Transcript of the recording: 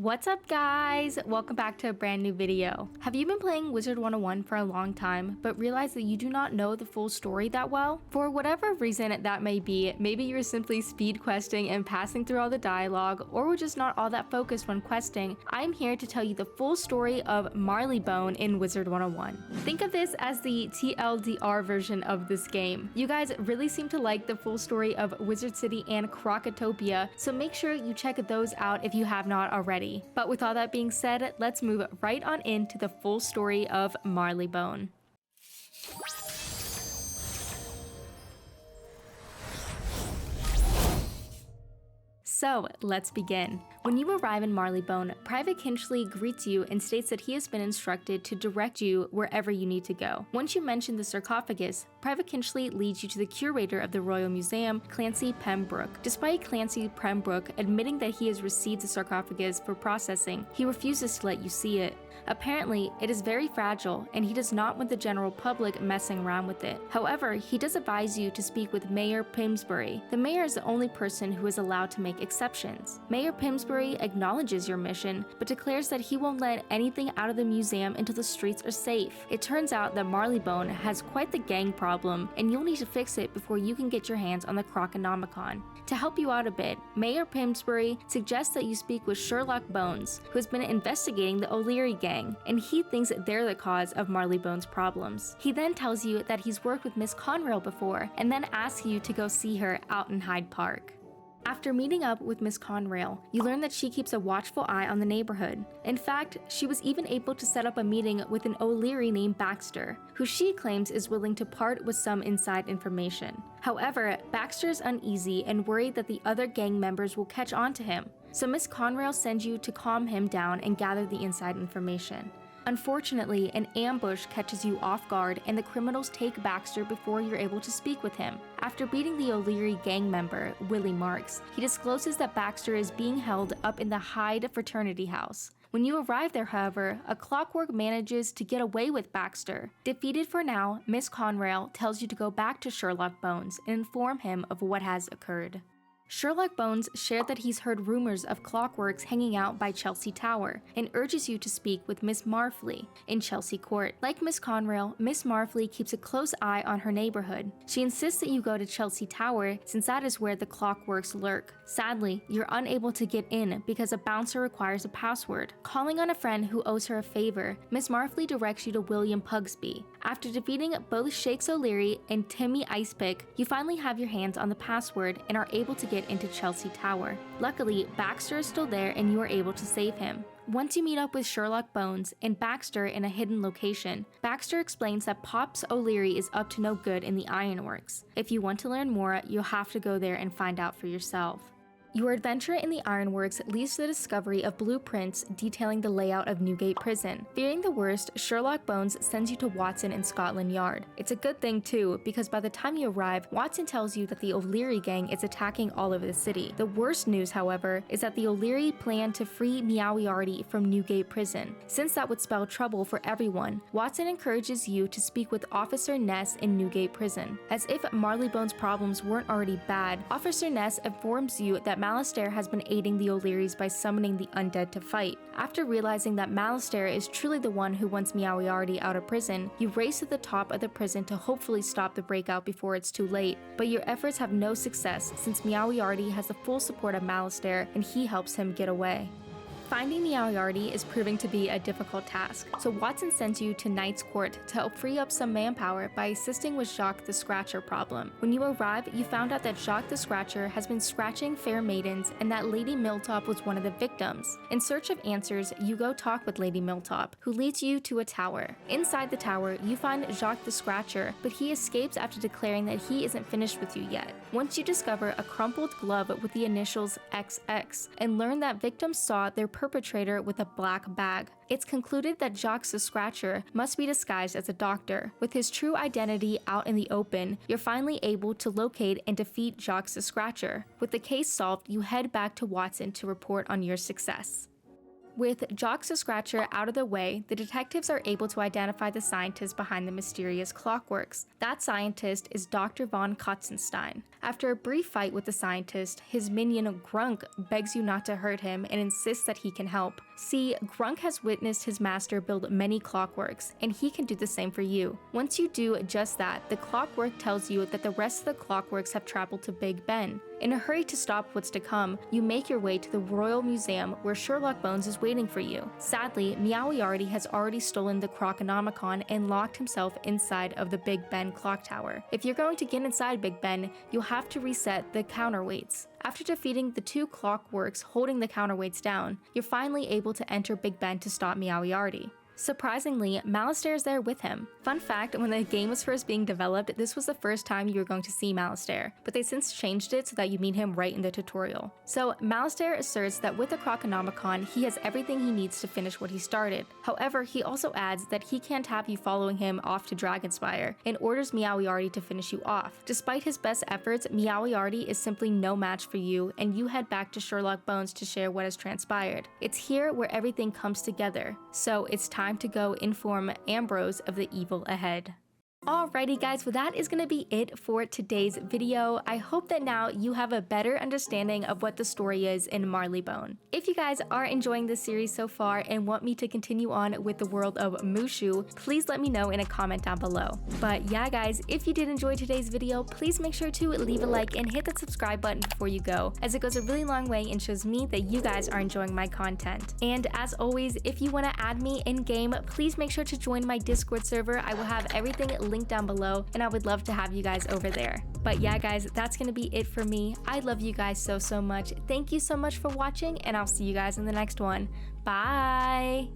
What's up guys? Welcome back to a brand new video. Have you been playing Wizard101 for a long time but realized that you do not know the full story that well? For whatever reason that may be, maybe you're simply speed questing and passing through all the dialogue, or were just not all that focused when questing, I'm here to tell you the full story of Marleybone in Wizard101. Think of this as the TLDR version of this game. You guys really seem to like the full story of Wizard City and Crocotopia, so make sure you check those out if you have not already. But with all that being said, let's move right on into the full story of Marleybone. So, let's begin. When you arrive in Marleybone, Private Kinchley greets you and states that he has been instructed to direct you wherever you need to go. Once you mention the sarcophagus, Private Kinchley leads you to the curator of the Royal Museum, Clancy Pembroke. Despite Clancy Pembroke admitting that he has received the sarcophagus for processing, he refuses to let you see it. Apparently, it is very fragile, and he does not want the general public messing around with it. However, he does advise you to speak with Mayor Pimsbury. The mayor is the only person who is allowed to make exceptions. Mayor Pimsbury acknowledges your mission, but declares that he won't let anything out of the museum until the streets are safe. It turns out that Marleybone has quite the gang problem, and you'll need to fix it before you can get your hands on the Croconomicon. To help you out a bit, Mayor Pimsbury suggests that you speak with Sherlock Bones, who has been investigating the O'Leary gang, and he thinks they're the cause of Marleybone's problems. He then tells you that he's worked with Miss Conrail before, and then asks you to go see her out in Hyde Park. After meeting up with Miss Conrail, you learn that she keeps a watchful eye on the neighborhood. In fact, she was even able to set up a meeting with an O'Leary named Baxter, who she claims is willing to part with some inside information. However, Baxter is uneasy and worried that the other gang members will catch on to him, so Miss Conrail sends you to calm him down and gather the inside information. Unfortunately, an ambush catches you off guard and the criminals take Baxter before you're able to speak with him. After beating the O'Leary gang member, Willie Marks, he discloses that Baxter is being held up in the Hyde fraternity house. When you arrive there, however, a clockwork manages to get away with Baxter. Defeated for now, Miss Conrail tells you to go back to Sherlock Bones and inform him of what has occurred. Sherlock Bones shared that he's heard rumors of clockworks hanging out by Chelsea Tower and urges you to speak with Miss Marfley in Chelsea Court. Like Miss Conrail, Miss Marfley keeps a close eye on her neighborhood. She insists that you go to Chelsea Tower since that is where the clockworks lurk. Sadly, you're unable to get in because a bouncer requires a password. Calling on a friend who owes her a favor, Miss Marfley directs you to William Pugsby. After defeating both Shakes O'Leary and Timmy Icepick, you finally have your hands on the password and are able to get into Chelsea Tower. Luckily, Baxter is still there and you are able to save him. Once you meet up with Sherlock Bones and Baxter in a hidden location, Baxter explains that Pops O'Leary is up to no good in the ironworks. If you want to learn more, you'll have to go there and find out for yourself. Your adventure in the ironworks leads to the discovery of blueprints detailing the layout of Newgate Prison. Fearing the worst, Sherlock Bones sends you to Watson in Scotland Yard. It's a good thing too, because by the time you arrive, Watson tells you that the O'Leary gang is attacking all over the city. The worst news, however, is that the O'Leary plan to free Meowiarty from Newgate Prison. Since that would spell trouble for everyone, Watson encourages you to speak with Officer Ness in Newgate Prison. As if Marleybone's problems weren't already bad, Officer Ness informs you that Malastair has been aiding the O'Learys by summoning the undead to fight. After realizing that Malastair is truly the one who wants Meowiarty out of prison, you race to the top of the prison to hopefully stop the breakout before it's too late, but your efforts have no success since Meowiarty has the full support of Malastair and he helps him get away. Finding Meowiarty is proving to be a difficult task, so Watson sends you to Knight's Court to help free up some manpower by assisting with Jacques the Scratcher problem. When you arrive, you found out that Jacques the Scratcher has been scratching fair maidens and that Lady Milltop was one of the victims. In search of answers, you go talk with Lady Milltop, who leads you to a tower. Inside the tower, you find Jacques the Scratcher, but he escapes after declaring that he isn't finished with you yet. Once you discover a crumpled glove with the initials XX and learn that victims saw their perpetrator with a black bag. It's concluded that Jacques the Scratcher must be disguised as a doctor. With his true identity out in the open, you're finally able to locate and defeat Jacques the Scratcher. With the case solved, you head back to Watson to report on your success. With Jocks the Scratcher out of the way, the detectives are able to identify the scientist behind the mysterious clockworks. That scientist is Dr. von Kotzenstein. After a brief fight with the scientist, his minion Grunk begs you not to hurt him and insists that he can help. See, Grunk has witnessed his master build many clockworks, and he can do the same for you. Once you do just that, the clockwork tells you that the rest of the clockworks have traveled to Big Ben. In a hurry to stop what's to come, you make your way to the Royal Museum where Sherlock Bones is waiting for you. Sadly, Meowiarty has already stolen the Croconomicon and locked himself inside of the Big Ben clock tower. If you're going to get inside Big Ben, you'll have to reset the counterweights. After defeating the two clockworks holding the counterweights down, you're finally able to enter Big Ben to stop Meowiarty. Surprisingly, Malistaire is there with him. Fun fact, when the game was first being developed, this was the first time you were going to see Malistaire, but they since changed it so that you meet him right in the tutorial. So Malistaire asserts that with the Croconomicon, he has everything he needs to finish what he started. However, he also adds that he can't have you following him off to Dragonspire, and orders Meowiarty to finish you off. Despite his best efforts, Meowiarty is simply no match for you, and you head back to Sherlock Bones to share what has transpired. It's here where everything comes together, so it's time to go inform Ambrose of the evil ahead. Alrighty guys, well that is going to be it for today's video. I hope that now you have a better understanding of what the story is in Marleybone. If you guys are enjoying this series so far and want me to continue on with the world of Mushu, please let me know in a comment down below. But yeah guys, if you did enjoy today's video, please make sure to leave a like and hit that subscribe button before you go, as it goes a really long way and shows me that you guys are enjoying my content. And as always, if you want to add me in game, please make sure to join my Discord server. I will have everything linked down below, and I would love to have you guys over there. But yeah guys, that's gonna be it for me. I love you guys so much. Thank you so much for watching, and I'll see you guys in the next one. Bye!